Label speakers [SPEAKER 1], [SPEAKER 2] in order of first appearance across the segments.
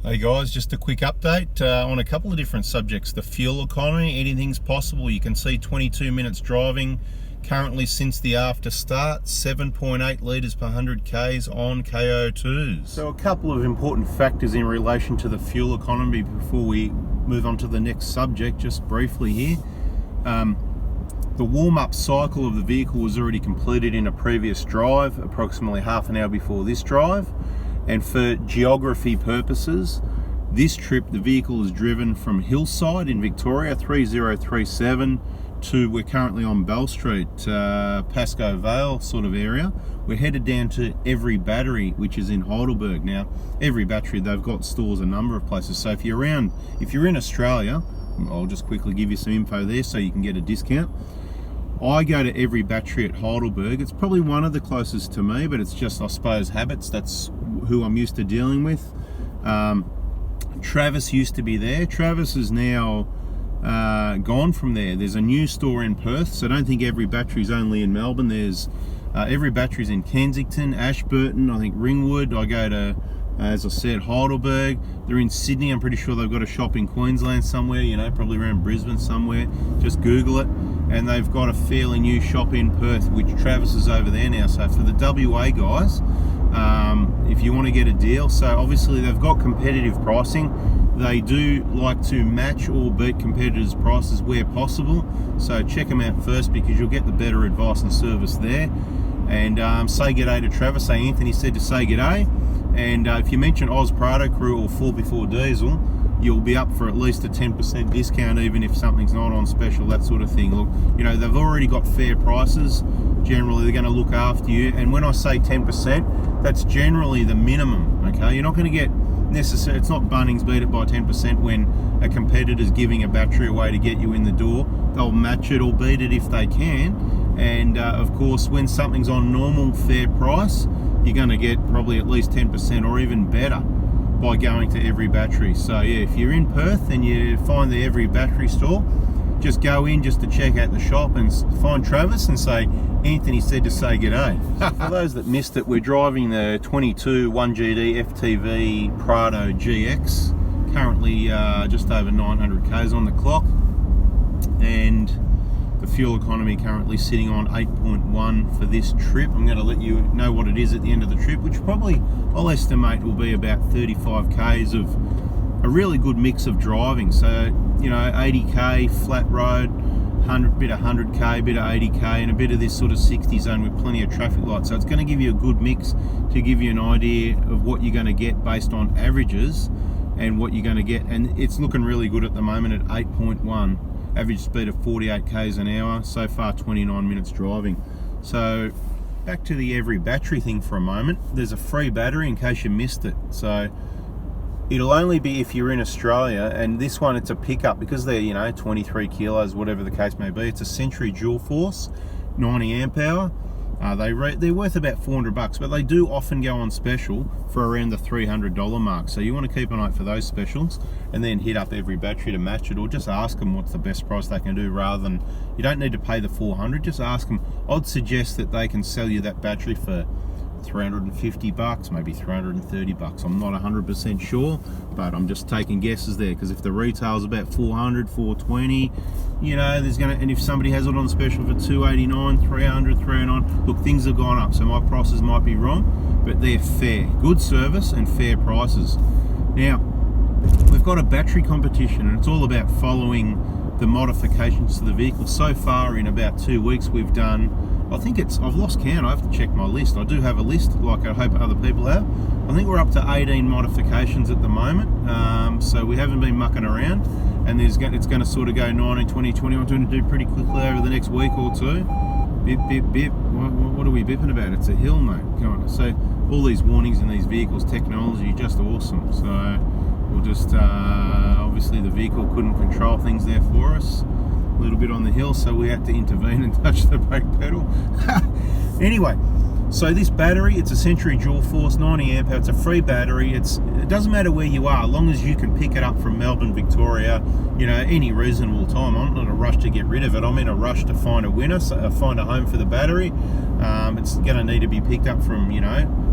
[SPEAKER 1] Hey guys, just a quick update on a couple of different subjects. The fuel economy, anything's possible. You can see 22 minutes driving currently since the after start, 7.8 litres per 100 Ks on KO2s. So a couple of important factors in relation to the fuel economy before we move on to the next subject, just briefly here. The warm-up cycle of the vehicle was already completed in a previous drive, approximately half an hour before this drive. And for geography purposes, this trip the vehicle is driven from Hillside in Victoria, 3037, to we're currently on Bell Street, Pascoe Vale sort of area. We're headed down to Every Battery, which is in Heidelberg. Now, Every Battery, they've got stores a number of places. So if you're in Australia, I'll just quickly give you some info there so you can get a discount. I go to Every Battery at Heidelberg. It's probably one of the closest to me, but it's just, I suppose, habits. That's who I'm used to dealing with. Travis used to be there. Travis is now gone from there. There's a new store in Perth, so I don't think Every Battery is only in Melbourne. There's Every Battery's in Kensington, Ashburton, I think Ringwood. I go to, as I said, Heidelberg. They're in Sydney. I'm pretty sure they've got a shop in Queensland somewhere, probably around Brisbane somewhere. Just Google it. And they've got a fairly new shop in Perth, which Travis is over there now. So for the WA guys, if you want to get a deal, so obviously they've got competitive pricing. They do like to match or beat competitors' prices where possible. So check them out first because you'll get the better advice and service there. And say g'day to Travis. Say Anthony said to say g'day. And if you mention Oz Prado Crew or 4x4 Diesel, you'll be up for at least a 10% discount, even if something's not on special, that sort of thing. Look, they've already got fair prices. Generally, they're going to look after you. And when I say 10%, that's generally the minimum, okay? You're not going to get necessary. It's not Bunnings beat it by 10% when a competitor's giving a battery away to get you in the door. They'll match it or beat it if they can. And of course, when something's on normal fair price, you're going to get probably at least 10% or even better by going to Every Battery. So yeah, if you're in Perth and you find the Every Battery store, just go in just to check out the shop and find Travis and say Anthony said to say g'day. For those that missed it, we're driving the 22 1GD FTV Prado GX, currently just over 900 Ks on the clock, and the fuel economy currently sitting on 8.1 for this trip. I'm going to let you know what it is at the end of the trip, which probably I'll estimate will be about 35 Ks of a really good mix of driving. So 80K flat road, bit of 100K, bit of 80K, and a bit of this sort of 60 zone with plenty of traffic lights. So it's going to give you a good mix to give you an idea of what you're going to get based on averages and what you're going to get. And it's looking really good at the moment at 8.1. Average speed of 48 Ks an hour, so far 29 minutes driving. So back to the Every Battery thing for a moment. There's a free battery in case you missed it. So it'll only be if you're in Australia, and this one it's a pickup because they're 23 kilos, whatever the case may be. It's a Century Dual Force, 90 amp hour. They're worth about $400, but they do often go on special for around the $300 mark. So you want to keep an eye out for those specials, and then hit up Every Battery to match it, or just ask them what's the best price they can do. Rather than, you don't need to pay the $400. Just ask them. I'd suggest that they can sell you that battery for $350, maybe $330. I'm not 100% sure, but I'm just taking guesses there, because if the retail's about $400, $420, there's gonna, and if somebody has it on special for $289, $300, $309, look, things have gone up, so my prices might be wrong, but they're fair, good service and fair prices. Now, we've got a battery competition, and it's all about following the modifications to the vehicle. So far, in about 2 weeks, we've done, I've lost count, I have to check my list. I do have a list, like I hope other people have. I think we're up to 18 modifications at the moment, so we haven't been mucking around, and it's going to sort of go 19, 20, 21, 22 pretty quickly over the next week or two. Bip, bip, bip. What are we bipping about? It's a hill, mate. Come on. So all these warnings in these vehicles, technology, just awesome. So we'll just, obviously the vehicle couldn't control things there for us. A little bit on the hill, so we had to intervene and touch the brake pedal. Anyway, so this battery, it's a Century Dual Force, 90 amp hour. It's a free battery. It doesn't matter where you are, as long as you can pick it up from Melbourne, Victoria, any reasonable time. I'm not in a rush to get rid of it. I'm in a rush to find a winner, so find a home for the battery. It's going to need to be picked up from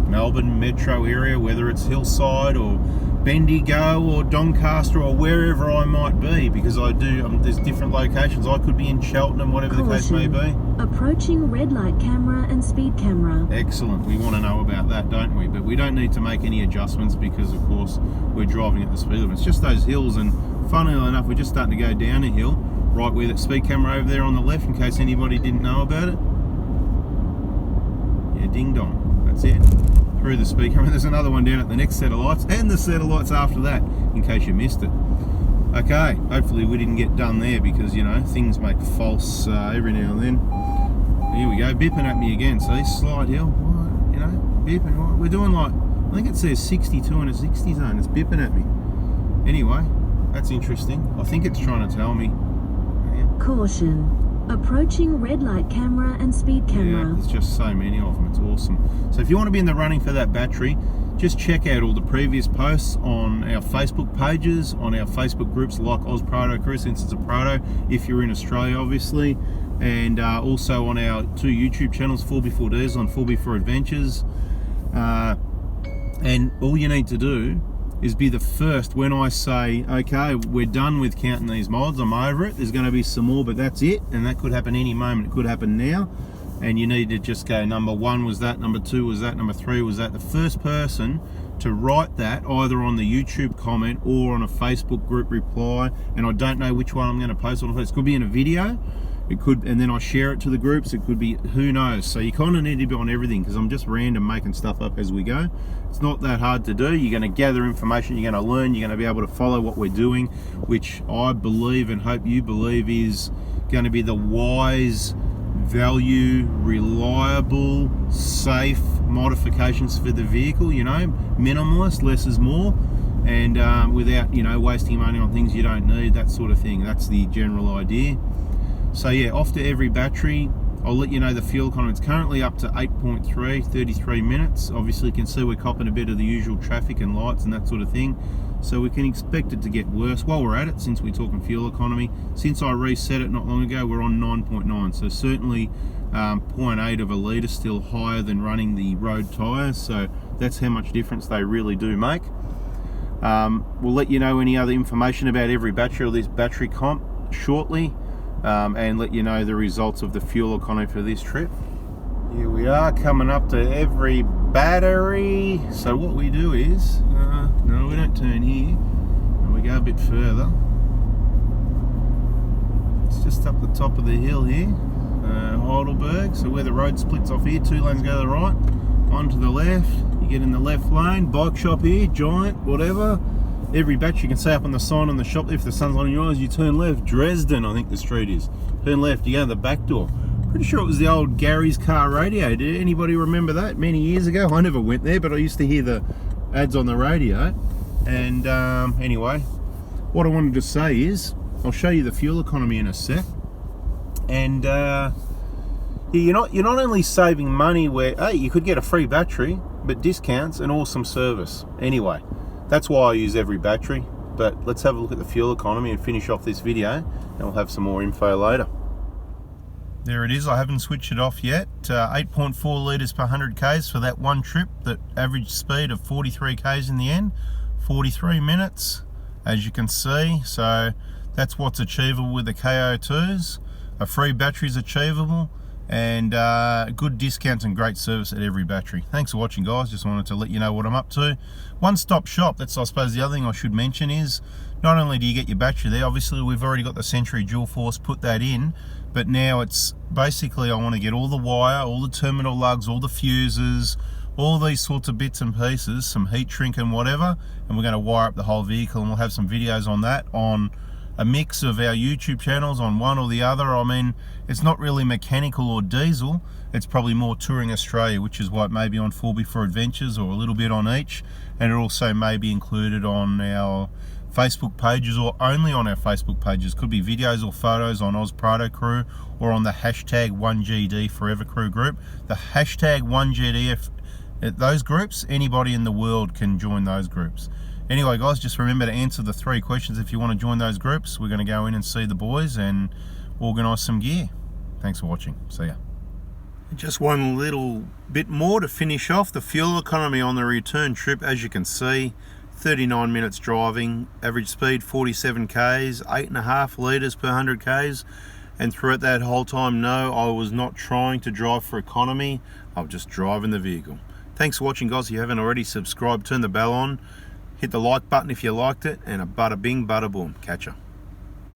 [SPEAKER 1] Melbourne metro area, whether it's Hillside or Bendigo or Doncaster or wherever I might be, because I do, there's different locations. I could be in Cheltenham, whatever the case may be.
[SPEAKER 2] Approaching red light camera and speed camera.
[SPEAKER 1] Excellent. We want to know about that, don't we? But we don't need to make any adjustments because, of course, we're driving at the speed limit. It's just those hills, and funnily enough, we're just starting to go down a hill, right where that speed camera over there on the left, in case anybody didn't know about it. Yeah, ding dong. That's it. Through the speed camera. There's another one down at the next set of lights, and the set of lights after that, in case you missed it. Okay, hopefully we didn't get done there, because, you know, things make false every now and then. Here we go, bipping at me again. See, slight hill, you know, bipping. We're doing like, I think it says 62 in a 60 zone. It's bipping at me. Anyway, that's interesting. I think it's trying to tell me.
[SPEAKER 2] Caution. Approaching red light camera and speed camera.
[SPEAKER 1] Yeah, there's just so many of them. It's awesome. So if you want to be in the running for that battery, just check out all the previous posts on our Facebook pages, on our Facebook groups like Oz Prado Crew, since it's a Prado, if you're in Australia, obviously, and also on our 2 YouTube channels, 4x4Ds on 4x4 Adventures. And all you need to do is be the first when I say, okay, we're done with counting these mods, I'm over it, there's going to be some more, but that's it, and that could happen any moment, it could happen now, and you need to just go, number 1 was that, number 2 was that, number 3 was that. The first person to write that, either on the YouTube comment or on a Facebook group reply, and I don't know which one I'm going to post on, it could be in a video, it could, and then I share it to the groups, it could be, who knows. So you kind of need to be on everything, because I'm just random making stuff up as we go. It's not that hard to do. You're going to gather information, you're going to learn, you're going to be able to follow what we're doing, which I believe and hope you believe is going to be the wise, value, reliable, safe modifications for the vehicle, you know, minimalist, less is more, and without, you know, wasting money on things you don't need, that sort of thing. That's the general idea. So yeah, off to every battery. I'll let you know the fuel economy. It's currently up to 8.3, 33 minutes. Obviously you can see we're copping a bit of the usual traffic and lights and that sort of thing. So we can expect it to get worse. While we're at it, since we're talking fuel economy, since I reset it not long ago, we're on 9.9. So certainly 0.8 of a litre still higher than running the road tyres. So that's how much difference they really do make. We'll let you know any other information about every battery or this battery comp shortly. And let you know the results of the fuel economy for this trip. Here we are, coming up to every battery. So what we do is, no, we don't turn here, and we go a bit further. It's just up the top of the hill here, Heidelberg. So where the road splits off here, 2 lanes go to the right, one to the left. You get in the left lane, bike shop here, giant, whatever. Every battery, you can say up on the sign on the shop, if the sun's on your eyes, you turn left. Dresden, I think the street is. Turn left, you go to the back door. Pretty sure it was the old Gary's car radio. Did anybody remember that many years ago? I never went there, but I used to hear the ads on the radio. And anyway, what I wanted to say is, I'll show you the fuel economy in a sec. And you're not only saving money where, hey, you could get a free battery, but discounts and awesome service. Anyway, that's why I use every battery. But let's have a look at the fuel economy and finish off this video, and we'll have some more info later. There it is, I haven't switched it off yet. 8.4 litres per 100 k's for that one trip, that average speed of 43 k's in the end, 43 minutes, as you can see. So that's what's achievable with the KO2s. A free battery is achievable, and good discounts and great service at every battery. Thanks for watching, guys. Just wanted to let you know what I'm up to. One-stop shop. That's, I suppose, the other thing I should mention is, not only do you get your battery there, obviously we've already got the Century Dual Force, put that in, but now it's basically, I want to get all the wire, all the terminal lugs, all the fuses, all these sorts of bits and pieces, some heat shrink and whatever, and we're going to wire up the whole vehicle, and we'll have some videos on that on a mix of our YouTube channels, on one or the other. I mean, it's not really mechanical or diesel, it's probably more Touring Australia, which is why it may be on 4x4 Adventures, or a little bit on each, and it also may be included on our Facebook pages, or only on our Facebook pages. Could be videos or photos on Oz Prado Crew, or on the hashtag 1GD Forever Crew group. The hashtag 1GD, those groups, anybody in the world can join those groups. Anyway, guys, just remember to answer the 3 questions if you want to join those groups. We're going to go in and see the boys and organise some gear. Thanks for watching. See ya. Just one little bit more to finish off the fuel economy on the return trip. As you can see, 39 minutes driving, average speed 47 k's, 8.5 litres per 100 k's, and throughout that whole time, no, I was not trying to drive for economy, I was just driving the vehicle. Thanks for watching, guys. If you haven't already, subscribe, turn the bell on, hit the like button if you liked it, and a bada bing, bada boom. Catch ya.